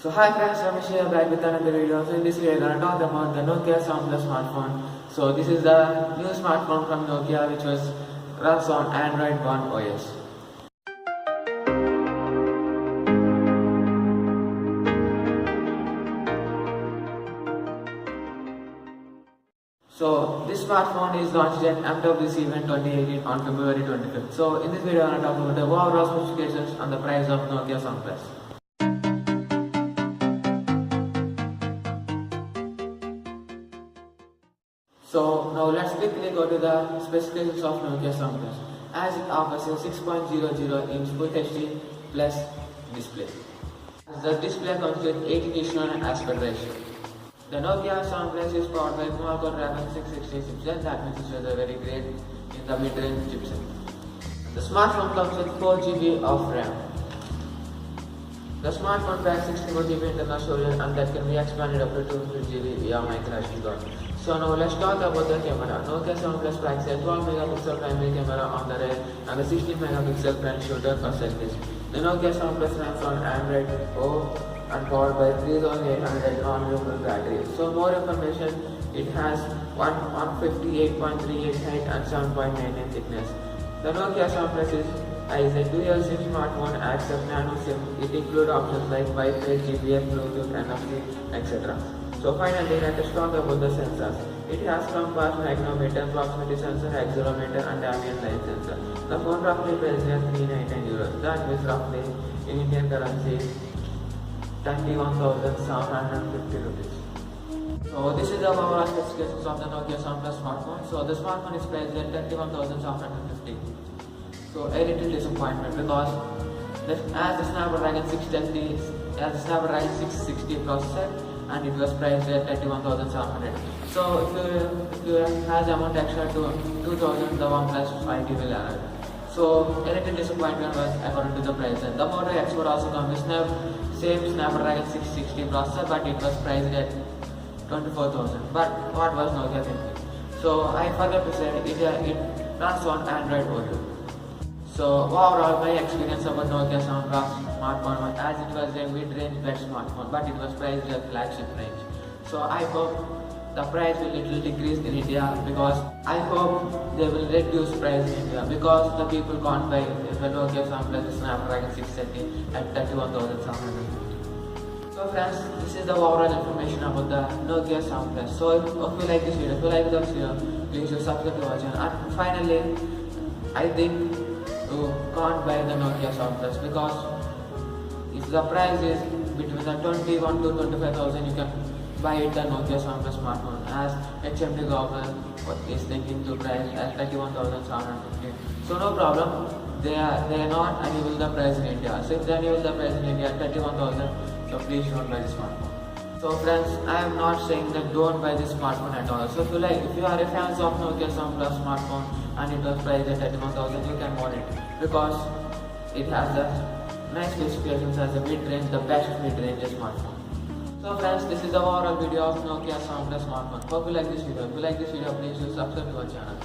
So hi friends, Ramesh here back with another video. So in this video, I'm going to talk about the Nokia 7plus smartphone. So this is the new smartphone from Nokia which runs on Android 1 OS. So this smartphone is launched at MWC event 2018 on February 25th. So in this video, I'm going to talk about the overall specifications and the price of Nokia 7plus. So now let's quickly go to the specifications of Nokia 7plus. As it offers a 6.00-inch Full HD plus display. The display comes with 80:9 aspect ratio. The Nokia 7plus is powered by quad-core 660 chipset, that means it is a very great in the mid-range chipset. The smartphone comes with 4 GB of RAM. The smartphone packs 64 GB internal storage and that can be expanded up to 250 GB via micro SD card. So now let's talk about the camera. Nokia 7plus packs a 12 megapixel primary camera on the rear and a 16 megapixel front shooter for selfies. The Nokia 7plus runs on Android O and powered by 3800 non-removable battery. So more information, it has 158.38 height and 7.99 thickness. The Nokia 7plus is a dual SIM smartphone, accepts nano SIM. It includes options like Wi-Fi, GPS, Bluetooth, NFC, etc. So finally, let us talk about the sensors. It has compass, magnetometer, proximity sensor, accelerometer and ambient light sensor. The phone roughly priced at €399. That is roughly in Indian currency 21,750 rupees. So this is the overall specifications of the Nokia 7plus smartphone. So the smartphone is priced at 21,750. So a little disappointment because as the Snapdragon 660 processor and it was priced at 31,700. So if you has amount extra to 2,000, the OnePlus 5G will arrive. So a little disappointment was according to the price. And the Moto X would also come with same Snapdragon 660 processor, but it was priced at 24,000. But what was Nokia thinking? So I forgot to say it runs on Android Auto. So overall, my experience about Nokia 7plus smartphone, as it was a mid-range best smartphone, but it was priced at flagship range. So I hope the price will little decrease in India because I hope they will reduce price in India because the people can't buy the Nokia 7plus Snapdragon 630 at 31,700. So friends, this is the overall information about the Nokia 7plus. So if you like this video, please do subscribe to our channel. And finally, I think you can't buy the Nokia 7plus because if the price is between the 21 to 25,000, you can buy it the Nokia 7plus smartphone as HMD government is thinking to price at 31,750. So no problem, they are not enable the price in India. So if they enable the price in India at 31,000, so please don't buy this smartphone. So friends, I am not saying that don't buy this smartphone at all. So if you are a fan of Nokia 7plus smartphone and it was priced at 31,000, you can want it because it has the nice specifications as a mid-range, the best mid-range smartphone. So friends, this is the overall video of Nokia 7plus smartphone. Hope you like this video. If you like this video, please do subscribe to our channel.